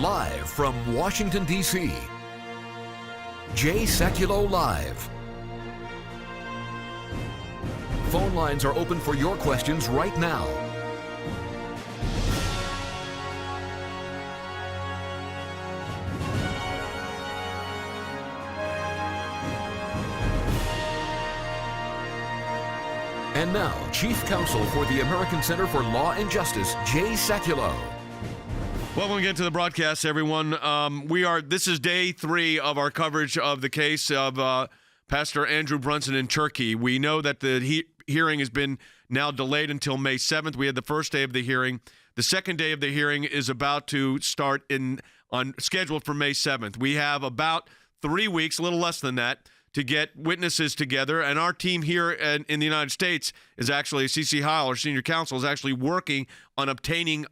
Live from Washington, D.C., Sekulow Live. Phone lines are open for your questions right now. And now, Chief Counsel for the American Center for Law and Justice, Sekulow. Welcome again to the broadcast, everyone. This is day 3 of our coverage of the case of Pastor Andrew Brunson in Turkey. We know that the hearing has been now delayed until May 7th. We had the first day of the hearing. The second day of the hearing is about to start scheduled for May 7th. We have about 3 weeks, a little less than that, to get witnesses together. And our team here in the United States is actually, CC Heil, our senior counsel, is actually working on obtaining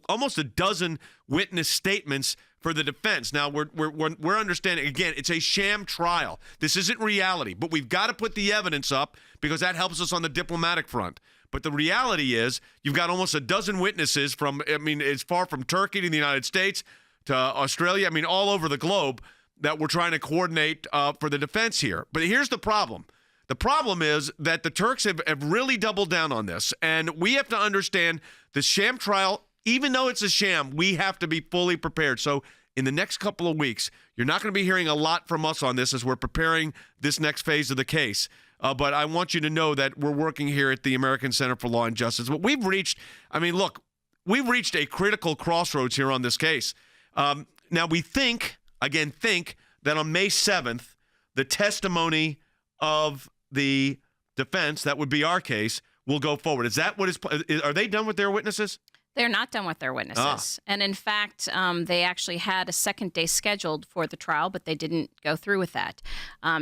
almost a dozen witness statements for the defense. Now, we're understanding, again, it's a sham trial. This isn't reality, but we've got to put the evidence up because that helps us on the diplomatic front. But the reality is you've got almost a dozen witnesses from, as far from Turkey to the United States to Australia, all over the globe, that we're trying to coordinate for the defense here. But here's the problem. The problem is that the Turks have really doubled down on this. And we have to understand the sham trial, even though it's a sham, we have to be fully prepared. So in the next couple of weeks, you're not going to be hearing a lot from us on this as we're preparing this next phase of the case. But I want you to know that we're working here at the American Center for Law and Justice. But we've reached a critical crossroads here on this case. Now we think that on May 7th, the testimony of the defense, that would be our case, will go forward. Is that what are they done with their witnesses? They're not done with their witnesses. And in fact, they actually had a second day scheduled for the trial, but they didn't go through with that.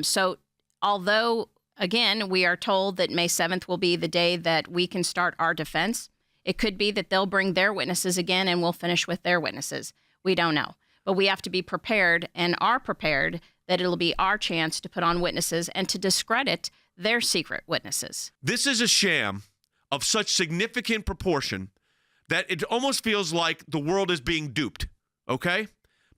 So although, again, we are told that May 7th will be the day that we can start our defense, it could be that they'll bring their witnesses again and we'll finish with their witnesses. We don't know. But we have to be prepared and are prepared that it'll be our chance to put on witnesses and to discredit their secret witnesses. This is a sham of such significant proportion that it almost feels like the world is being duped, okay?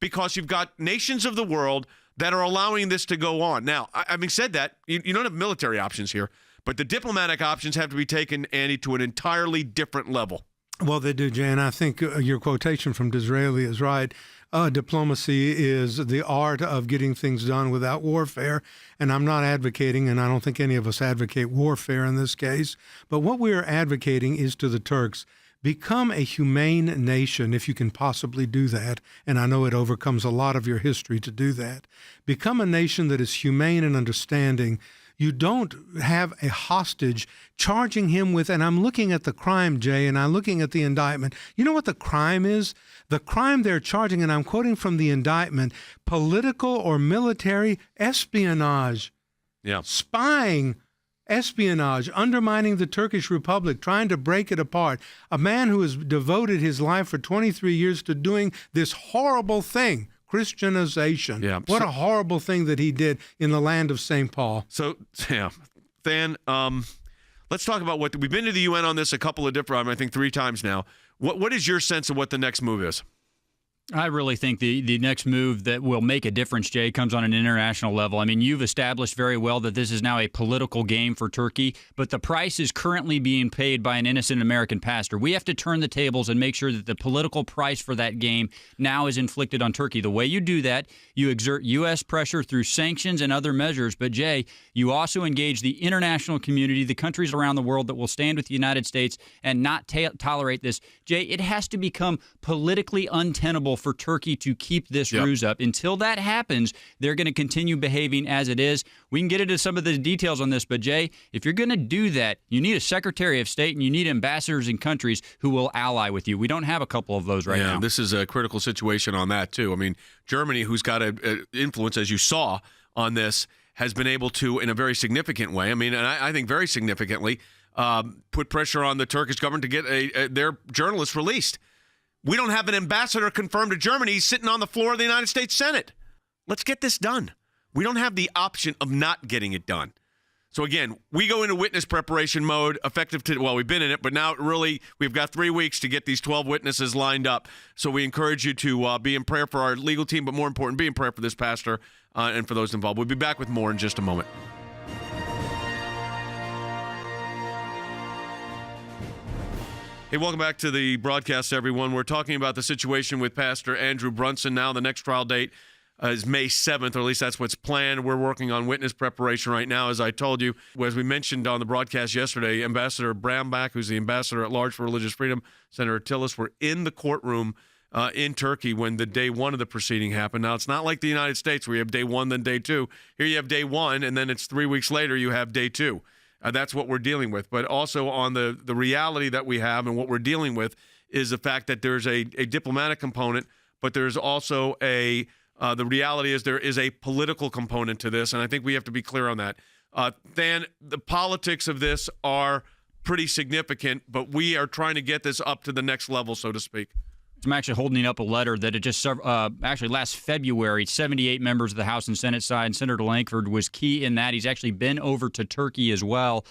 Because you've got nations of the world that are allowing this to go on. Now, having said that, you don't have military options here, but the diplomatic options have to be taken, Andy, to an entirely different level. Well, they do, Jay, and I think your quotation from Disraeli is right. Diplomacy is the art of getting things done without warfare, and I'm not advocating, and I don't think any of us advocate warfare in this case, but what we are advocating is to the Turks, become a humane nation if you can possibly do that, and I know it overcomes a lot of your history to do that. Become a nation that is humane and understanding. You don't have a hostage charging him with, and I'm looking at the crime, Jay, and I'm looking at the indictment. You know what the crime is? The crime they're charging, and I'm quoting from the indictment, political or military espionage, spying, espionage, undermining the Turkish Republic, trying to break it apart. A man who has devoted his life for 23 years to doing this horrible thing. Christianization. Yeah. What a horrible thing that he did in the land of St. Paul. So, Than, let's talk about we've been to the UN on this a couple of different, I think 3 times now. What is your sense of what the next move is? I really think the next move that will make a difference, Jay, comes on an international level. You've established very well that this is now a political game for Turkey, but the price is currently being paid by an innocent American pastor. We have to turn the tables and make sure that the political price for that game now is inflicted on Turkey. The way you do that, you exert U.S. pressure through sanctions and other measures, but, Jay, you also engage the international community, the countries around the world that will stand with the United States and not tolerate this. Jay, it has to become politically untenable for Turkey to keep this ruse up. Until that happens, they're going to continue behaving as it is. We can get into some of the details on this, but Jay, if you're going to do that, you need a Secretary of State and you need ambassadors in countries who will ally with you. We don't have a couple of those right now. This is a critical situation on that, too. Germany, who's got an influence, as you saw, on this, has been able to, in a very significant way, and I think very significantly, put pressure on the Turkish government to get their journalists released. We don't have an ambassador confirmed to Germany. He's sitting on the floor of the United States Senate. Let's get this done. We don't have the option of not getting it done. So again, we go into witness preparation mode effective to, well, we've been in it, but now really we've got 3 weeks to get these 12 witnesses lined up. So we encourage you to be in prayer for our legal team, but more important, be in prayer for this pastor and for those involved. We'll be back with more in just a moment. Hey, welcome back to the broadcast, everyone. We're talking about the situation with Pastor Andrew Brunson now. The next trial date is May 7th, or at least that's what's planned. We're working on witness preparation right now, as I told you. As we mentioned on the broadcast yesterday, Ambassador Brownback, who's the ambassador at large for religious freedom, Senator Tillis, were in the courtroom in Turkey when the day one of the proceeding happened. Now, it's not like the United States where you have day one, then day two. Here you have day one, and then it's 3 weeks later you have day two. That's what we're dealing with. But also on the reality that we have and what we're dealing with is the fact that there's a diplomatic component, but there's also the reality is there is a political component to this, and I think we have to be clear on that. Than, the politics of this are pretty significant, but we are trying to get this up to the next level, so to speak. I'm actually holding up a letter that it just actually last February, 78 members of the House and Senate side, and Senator Langford was key in that. He's actually been over to Turkey as well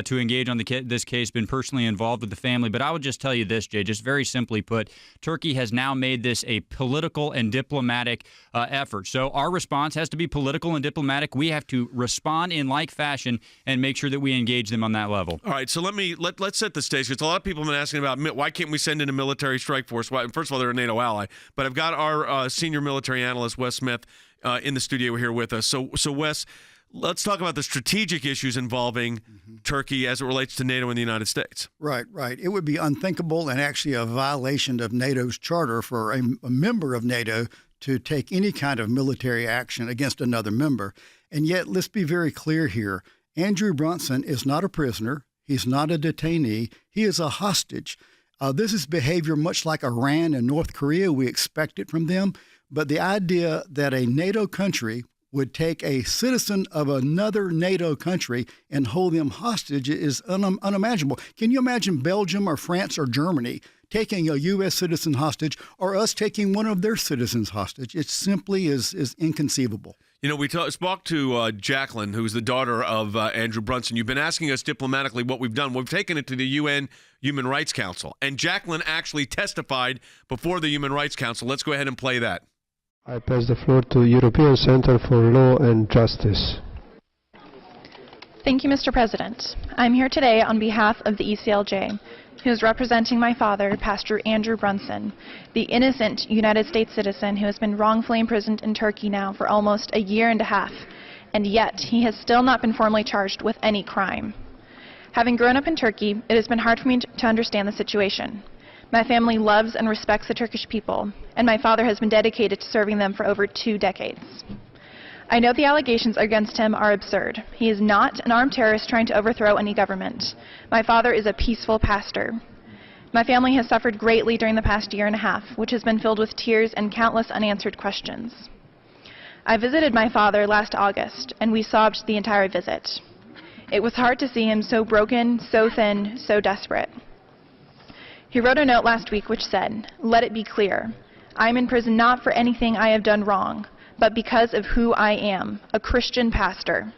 to engage on this case, been personally involved with the family. But I would just tell you this, Jay, just very simply put, Turkey has now made this a political and diplomatic effort. So our response has to be political and diplomatic. We have to respond in like fashion and make sure that we engage them on that level. All right, so let's set the stage, because a lot of people have been asking about why can't we send in a military strike force? Why, first of all, they're a NATO ally. But I've got our senior military analyst, Wes Smith, in the studio here with us. So Wes, let's talk about the strategic issues involving Turkey as it relates to NATO and the United States. Right. It would be unthinkable and actually a violation of NATO's charter for a member of NATO to take any kind of military action against another member. And yet, let's be very clear here. Andrew Brunson is not a prisoner. He's not a detainee. He is a hostage. This is behavior much like Iran and North Korea. We expect it from them. But the idea that a NATO country would take a citizen of another NATO country and hold them hostage is unimaginable. Can you imagine Belgium or France or Germany taking a U.S. citizen hostage, or us taking one of their citizens hostage? It simply is inconceivable. You know, we spoke to Jacqueline, who's the daughter of Andrew Brunson. You've been asking us diplomatically what we've done. We've taken it to the UN Human Rights Council, and Jacqueline actually testified before the Human Rights Council. Let's go ahead and play that. I pass the floor to European Center for Law and Justice. Thank you, Mr. President. I'm here today on behalf of the ECLJ, who is representing my father, Pastor Andrew Brunson, the innocent United States citizen who has been wrongfully imprisoned in Turkey now for almost a year and a half, and yet he has still not been formally charged with any crime. Having grown up in Turkey, it has been hard for me to understand the situation. My family loves and respects the Turkish people, and my father has been dedicated to serving them for over 2 decades. I know the allegations against him are absurd. He is not an armed terrorist trying to overthrow any government. My father is a peaceful pastor. My family has suffered greatly during the past year and a half, which has been filled with tears and countless unanswered questions. I visited my father last August, and we sobbed the entire visit. It was hard to see him so broken, so thin, so desperate. He wrote a note last week which said, "Let it be clear, I am in prison not for anything I have done wrong, but because of who I am, a Christian pastor.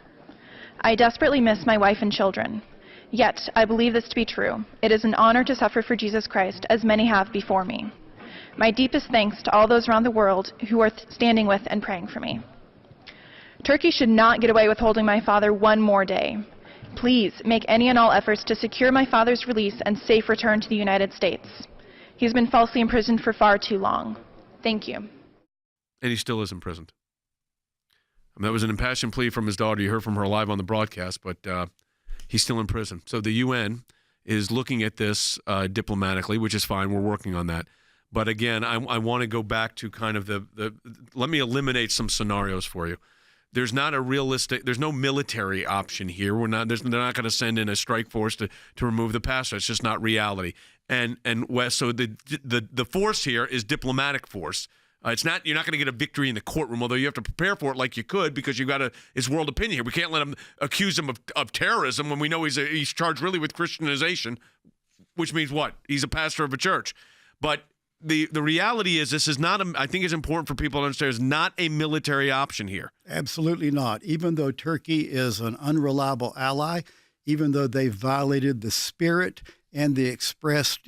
I desperately miss my wife and children. Yet, I believe this to be true. It is an honor to suffer for Jesus Christ, as many have before me. My deepest thanks to all those around the world who are standing with and praying for me." Turkey should not get away with holding my father one more day. Please make any and all efforts to secure my father's release and safe return to the United States. He's been falsely imprisoned for far too long. Thank you. And he still is imprisoned. I mean, that was an impassioned plea from his daughter. You heard from her live on the broadcast, but he's still in prison. So the UN is looking at this diplomatically, which is fine. We're working on that. But again, I want to go back to kind of let me eliminate some scenarios for you. There's not a realistic, there's no military option here. They're not going to send in a strike force to remove the pastor. It's just not reality. And Wes, so the force here is diplomatic force. It's not, you're not going to get a victory in the courtroom, although you have to prepare for it like you could, because you've got it's world opinion here. We can't let him accuse him of terrorism when we know he's charged really with Christianization, which means what? He's a pastor of a church. But the reality is this is not I think it's important for people to understand, is not a military option here. Absolutely not. Even though Turkey is an unreliable ally, even though they've violated the spirit and the expressed,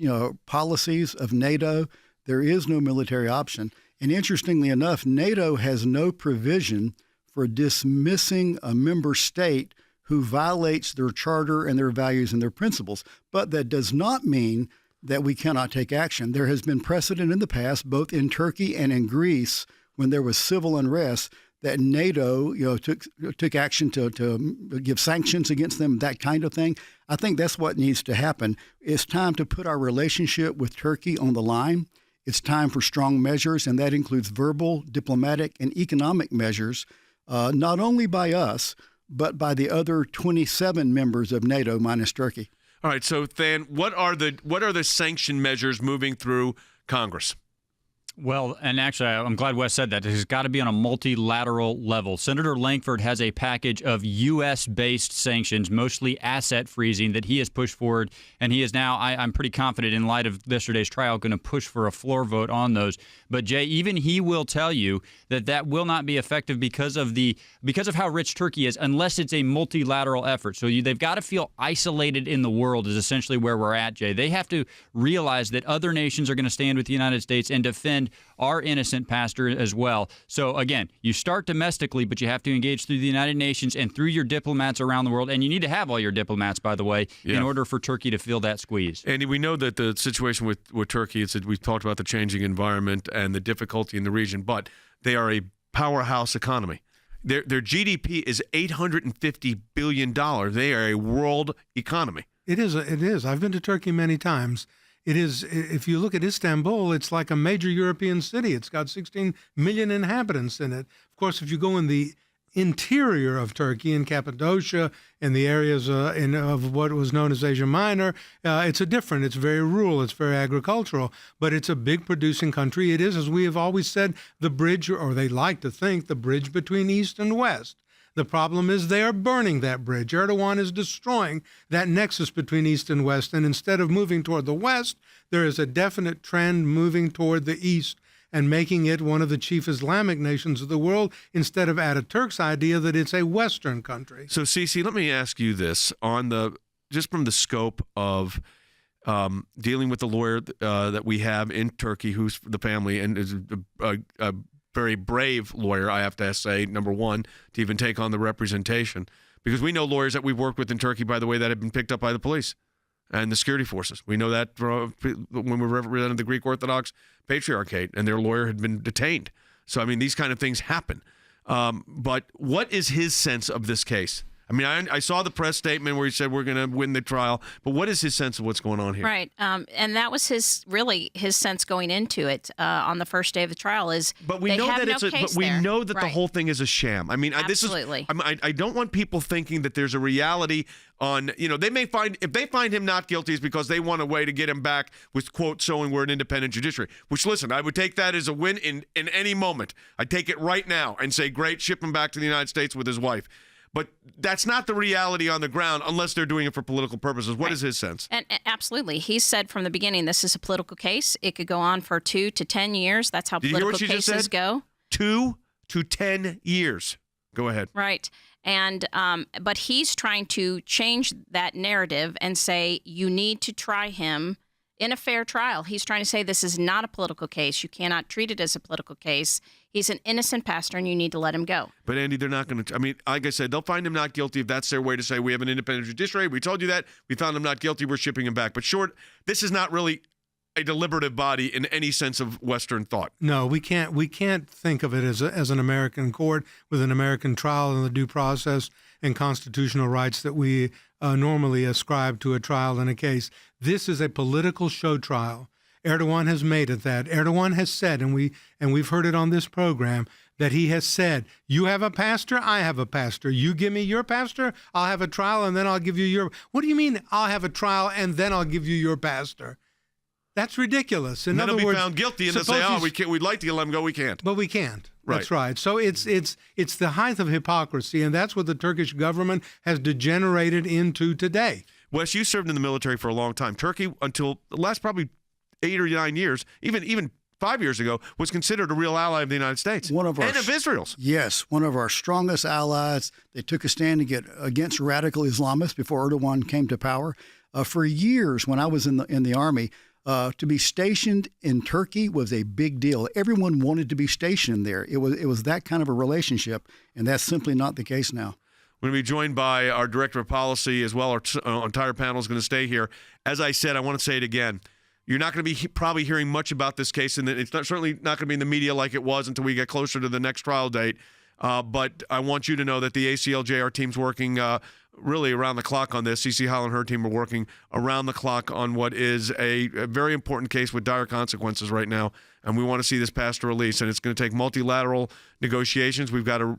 policies of NATO, there is no military option. And interestingly enough, NATO has no provision for dismissing a member state who violates their charter and their values and their principles. But that does not mean that we cannot take action. There has been precedent in the past, both in Turkey and in Greece, when there was civil unrest, that NATO, took action to give sanctions against them, that kind of thing. I think that's what needs to happen. It's time to put our relationship with Turkey on the line. It's time for strong measures, and that includes verbal, diplomatic, and economic measures, not only by us, but by the other 27 members of NATO minus Turkey. All right, so Than, what are the sanction measures moving through Congress? Well, and actually, I'm glad Wes said that. It's got to be on a multilateral level. Senator Langford has a package of U.S.-based sanctions, mostly asset freezing, that he has pushed forward, and he is now, I'm pretty confident, in light of yesterday's trial, going to push for a floor vote on those. But Jay, even he will tell you that will not be effective because of how rich Turkey is, unless it's a multilateral effort. So they've got to feel isolated in the world is essentially where we're at, Jay. They have to realize that other nations are going to stand with the United States and defend our innocent pastor as well. So again, you start domestically, but you have to engage through the United Nations and through your diplomats around the world. And you need to have all your diplomats, by the way, in order for Turkey to feel that squeeze. Andy, we know that the situation with Turkey is that we've talked about the changing environment and the difficulty in the region, but they are a powerhouse economy. Their GDP is $850 billion. They are a world economy. It is. I've been to Turkey many times. It is, if you look at Istanbul, it's like a major European city. It's got 16 million inhabitants in it. Of course, if you go in the interior of Turkey, in Cappadocia, in the areas of what was known as Asia Minor, it's very rural, it's very agricultural, but it's a big producing country. It is, as we have always said, the bridge, or they like to think, the bridge between East and West. The problem is they are burning that bridge. Erdogan is destroying that nexus between East and West. And instead of moving toward the West, there is a definite trend moving toward the East and making it one of the chief Islamic nations of the world, instead of Ataturk's idea that it's a Western country. So, Cece, let me ask you this, just from the scope of dealing with the lawyer that we have in Turkey, who's the family and is a very brave lawyer, I have to say, number one, to even take on the representation. Because we know lawyers that we've worked with in Turkey, by the way, that have been picked up by the police and the security forces. We know that when we represented the Greek Orthodox Patriarchate, and their lawyer had been detained. So, I mean, these kind of things happen. But what is his sense of this case? I mean, I saw the press statement where he said we're going to win the trial, but what is his sense of what's going on here? Right, and that was his sense going into it on the first day of the trial. But we know that the whole thing is a sham. I mean, absolutely. I don't want people thinking that there's a reality on. They may if they find him not guilty, is because they want a way to get him back with quote showing we're an independent judiciary. Which, listen, I would take that as a win in any moment. I'd take it right now and say, great, ship him back to the United States with his wife. But that's not the reality on the ground unless they're doing it for political purposes. What is his sense? And absolutely. He said from the beginning, this is a political case. It could go on for 2 to 10 years. That's how political cases go. 2 to 10 years. Go ahead. Right. And but he's trying to change that narrative and say you need to try him in a fair trial. He's trying to say this is not a political case. You cannot treat it as a political case. He's an innocent pastor, and you need to let him go. But, Andy, they're not going to – I mean, like I said, they'll find him not guilty if that's their way to say we have an independent judiciary. We told you that. We found him not guilty. We're shipping him back. But, this is not really a deliberative body in any sense of Western thought. No, we can't think of it as an American court with an American trial and the due process and constitutional rights that we normally ascribe to a trial in a case. This is a political show trial. Erdogan has made it that. Erdogan has said, and we've heard it on this program, that he has said, you have a pastor, I have a pastor. You give me your pastor, I'll have a trial, and then I'll give you your... What do you mean, I'll have a trial, and then I'll give you your pastor? That's ridiculous. In other words, be found guilty, and they'll say, we'd like to let him go, we can't. But we can't. Right. That's right. So it's the height of hypocrisy, and that's what the Turkish government has degenerated into today. Wes, you served in the military for a long time. Turkey, until the last probably 8 or 9 years, even 5 years ago, was considered a real ally of the United States and of Israel's. Yes, one of our strongest allies. They took a stand against radical Islamists before Erdogan came to power. For years, when I was in the army, to be stationed in Turkey was a big deal. Everyone wanted to be stationed there. It was that kind of a relationship, and that's simply not the case now. We're going to be joined by our director of policy as well. Our entire panel is going to stay here. As I said, I want to say it again. You're not going to be probably hearing much about this case, and it's certainly not going to be in the media like it was until we get closer to the next trial date. But I want you to know that the ACLJ, our team's working really around the clock on this. CC Howell and her team are working around the clock on what is a very important case with dire consequences right now, and we want to see this pastor released. And it's going to take multilateral negotiations. We've got to,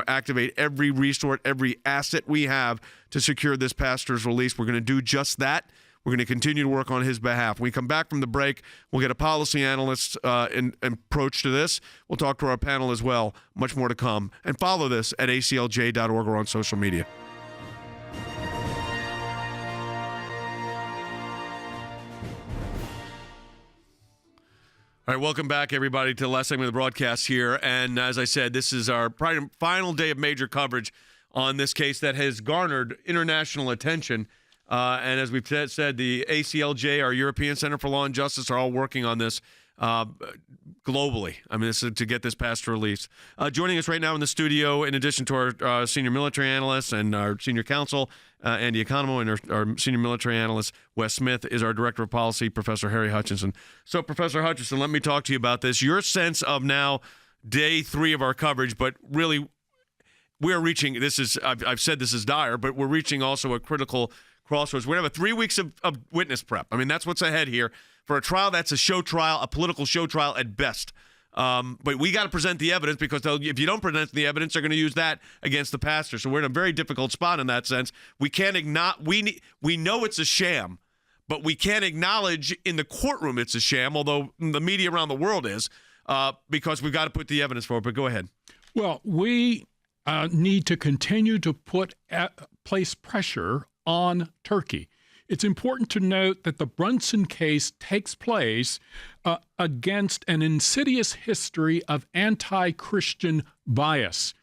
activate every resource, every asset we have to secure this pastor's release. We're going to do just that. We're going to continue to work on his behalf. When we come back from the break, we'll get a policy analyst's approach to this. We'll talk to our panel as well. Much more to come. And follow this at aclj.org or on social media. All right, welcome back, everybody, to the last segment of the broadcast here. And as I said, this is our final day of major coverage on this case that has garnered international attention. And as we've said, the ACLJ, our European Center for Law and Justice, are all working on this globally. I mean, this is to get this pastor released. Joining us right now in the studio, in addition to our senior military analyst and our senior counsel, Andy Economo, and our senior military analyst, Wes Smith, is our director of policy, Professor Harry Hutchinson. So, Professor Hutchinson, let me talk to you about this. Your sense of now day 3 of our coverage, but really we're reaching, I've said this is dire, but we're reaching also a critical crossroads. We're going to have 3 weeks of witness prep. I mean, that's what's ahead here. For a trial, that's a show trial, a political show trial at best. But we got to present the evidence, because if you don't present the evidence, they're going to use that against the pastor. So we're in a very difficult spot in that sense. We can't we know it's a sham, but we can't acknowledge in the courtroom it's a sham, although the media around the world is, because we've got to put the evidence forward. But go ahead. Well, we need to continue to place pressure on Turkey. It's important to note that the Brunson case takes place against an insidious history of anti-Christian bias.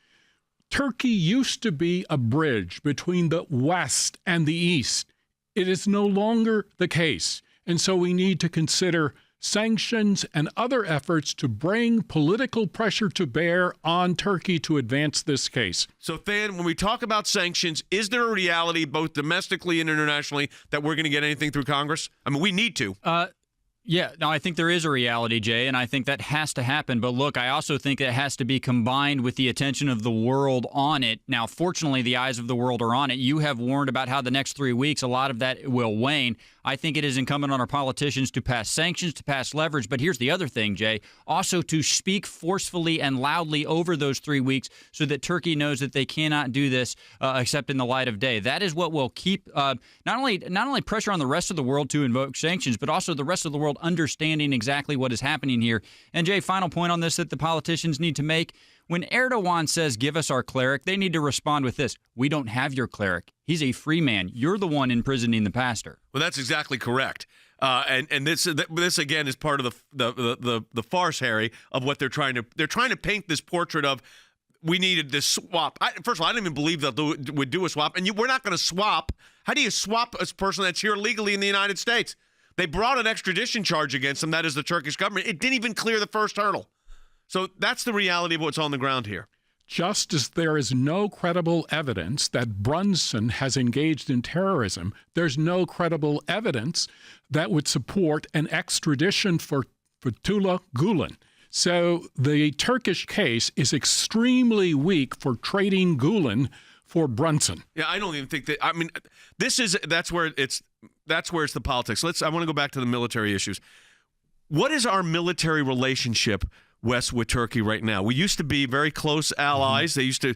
Turkey used to be a bridge between the West and the East. It is no longer the case, and so we need to consider sanctions and other efforts to bring political pressure to bear on Turkey to advance this case. So, Than, when we talk about sanctions, is there a reality, both domestically and internationally, that we're going to get anything through Congress? I mean, we need to. Yeah, no, I think there is a reality, Jay, and I think that has to happen. But look, I also think it has to be combined with the attention of the world on it. Now, fortunately, the eyes of the world are on it. You have warned about how the next 3 weeks, a lot of that will wane. I think it is incumbent on our politicians to pass sanctions, to pass leverage. But here's the other thing, Jay, also to speak forcefully and loudly over those 3 weeks so that Turkey knows that they cannot do this except in the light of day. That is what will keep not only pressure on the rest of the world to invoke sanctions, but also the rest of the world understanding exactly what is happening here. And Jay, final point on this that the politicians need to make. When Erdogan says, give us our cleric, they need to respond with this. We don't have your cleric. He's a free man. You're the one imprisoning the pastor. Well, that's exactly correct. And this again is part of the farce, Harry, of what they're trying to paint this portrait of. We needed this swap. First of all, I didn't even believe that they would do a swap. And we're not going to swap. How do you swap a person that's here legally in the United States? They brought an extradition charge against them. That is the Turkish government. It didn't even clear the first hurdle. So that's the reality of what's on the ground here. Just as there is no credible evidence that Brunson has engaged in terrorism, there's no credible evidence that would support an extradition for Fethullah Gulen. So the Turkish case is extremely weak for trading Gulen for Brunson. Yeah, I don't even think that. I mean, that's where it's the politics. I want to go back to the military issues. What is our military relationship, Wes, with Turkey right now? We used to be very close allies. They used to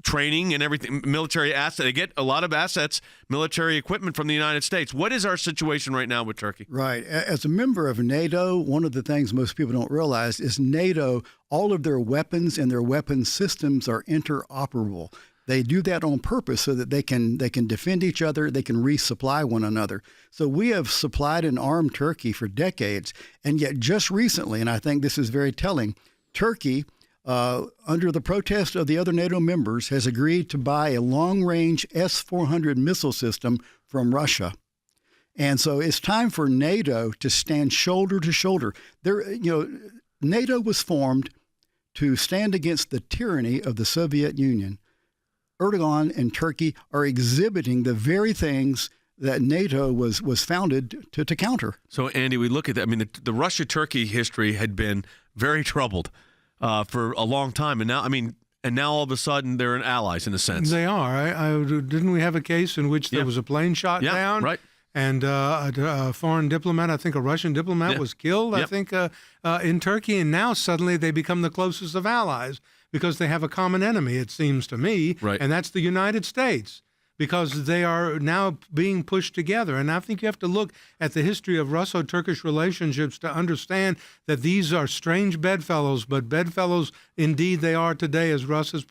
training and everything, military assets. They get a lot of assets, military equipment from the United States. What is our situation right now with Turkey? Right. As a member of NATO, one of the things most people don't realize is NATO, all of their weapons and their weapon systems are interoperable. They do that on purpose so that they can defend each other, they can resupply one another. So we have supplied and armed Turkey for decades, and yet just recently, and I think this is very telling, Turkey, under the protest of the other NATO members, has agreed to buy a long-range S-400 missile system from Russia. And so it's time for NATO to stand shoulder to shoulder. NATO was formed to stand against the tyranny of the Soviet Union. Erdogan and Turkey are exhibiting the very things that NATO was founded to counter. So, Andy, we look at that. I mean, the Russia-Turkey history had been very troubled for a long time, and now all of a sudden they're allies in a sense. They are. Didn't we have a case in which there was a plane shot down? Right. And a foreign diplomat, I think a Russian diplomat, was killed, I think, in Turkey. And now suddenly they become the closest of allies because they have a common enemy, it seems to me, and that's the United States, because they are now being pushed together. And I think you have to look at the history of Russo-Turkish relationships to understand that these are strange bedfellows, but bedfellows indeed they are today, as Wes has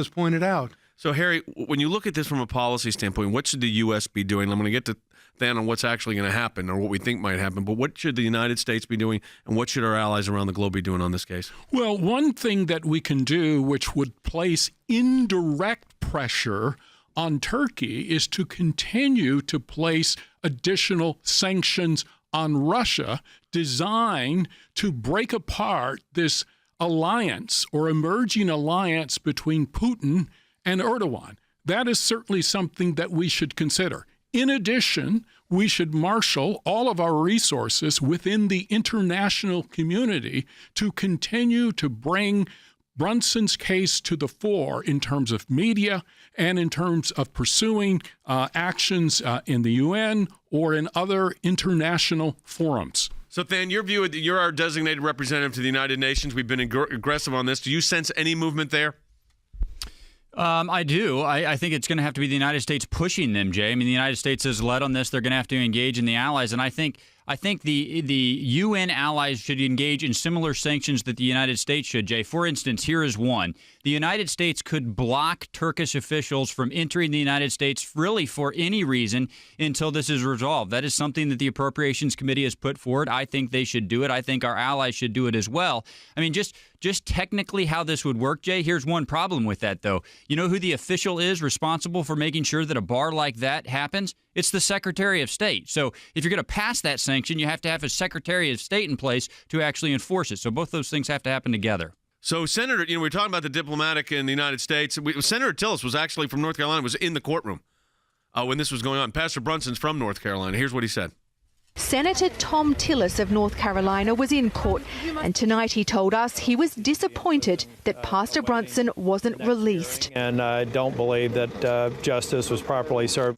pointed out. So, Harry, when you look at this from a policy standpoint, what should the U.S. be doing? I'm going to get to Dan on what's actually going to happen or what we think might happen, but what should the United States be doing, and what should our allies around the globe be doing on this case? Well, one thing that we can do, which would place indirect pressure on Turkey, is to continue to place additional sanctions on Russia designed to break apart this alliance or emerging alliance between Putin and Erdogan. That is certainly something that we should consider. In addition, we should marshal all of our resources within the international community to continue to bring Brunson's case to the fore in terms of media and in terms of pursuing actions in the UN or in other international forums. So, Than, your view, you're our designated representative to the United Nations. We've been aggressive on this. Do you sense any movement there? I do. I think it's going to have to be the United States pushing them, Jay. I mean, the United States has led on this. They're going to have to engage in the allies, and I think the UN allies should engage in similar sanctions that the United States should, Jay. For instance, here is one. The United States could block Turkish officials from entering the United States really for any reason until this is resolved. That is something that the Appropriations Committee has put forward. I think they should do it. I think our allies should do it as well. I mean, just technically how this would work, Jay, here's one problem with that, though. You know who the official is responsible for making sure that a bar like that happens? It's the Secretary of State. So if you're going to pass that sanction, you have to have a Secretary of State in place to actually enforce it. So both those things have to happen together. So, Senator, we're talking about the diplomatic in the United States. Senator Tillis was actually from North Carolina, was in the courtroom when this was going on. Pastor Brunson's from North Carolina. Here's what he said. Senator Tom Tillis of North Carolina was in court, and tonight he told us he was disappointed that Pastor Brunson wasn't released. And I don't believe that justice was properly served.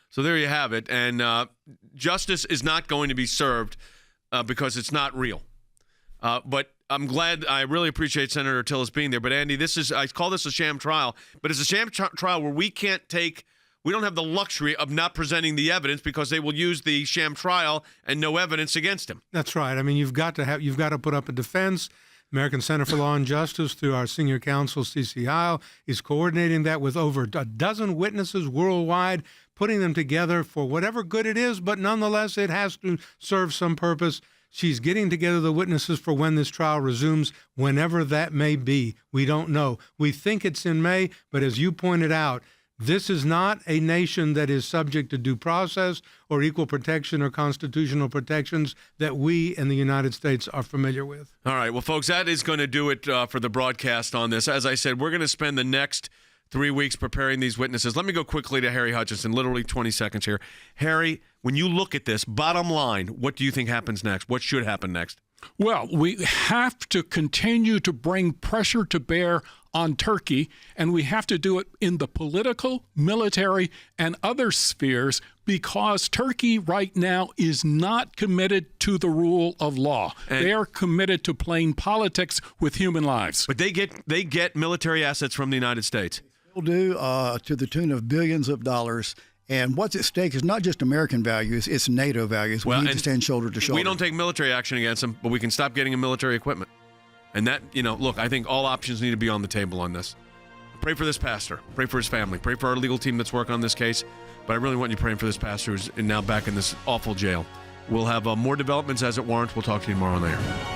So there you have it. And justice is not going to be served because it's not real. But I'm glad, I really appreciate Senator Tillis being there. But Andy, I call this a sham trial, but it's a sham trial where we don't have the luxury of not presenting the evidence because they will use the sham trial and no evidence against him. That's right. I mean, you've got to put up a defense. American Center for Law and Justice, through our senior counsel, CCI, is coordinating that with over a dozen witnesses worldwide, putting them together for whatever good it is, but nonetheless, it has to serve some purpose. She's getting together the witnesses for when this trial resumes, whenever that may be. We don't know. We think it's in May, but as you pointed out, this is not a nation that is subject to due process or equal protection or constitutional protections that we in the United States are familiar with. All right. Well, folks, that is going to do it for the broadcast on this. As I said, we're going to spend the next 3 weeks preparing these witnesses. Let me go quickly to Harry Hutchinson, literally 20 seconds here. Harry, when you look at this, bottom line, what do you think happens next? What should happen next? Well, we have to continue to bring pressure to bear on Turkey, and we have to do it in the political, military, and other spheres because Turkey right now is not committed to the rule of law. They are committed to playing politics with human lives. But they get military assets from the United States. They will do to the tune of billions of dollars. And what's at stake is not just American values, it's NATO values. We need to stand shoulder to shoulder. We don't take military action against them, but we can stop getting them military equipment. And that, look, I think all options need to be on the table on this. pray for this pastor. Pray for his family. Pray for our legal team that's working on this case. But I really want you praying for this pastor who's now back in this awful jail. We'll have more developments as it warrants. We'll talk to you tomorrow on the air.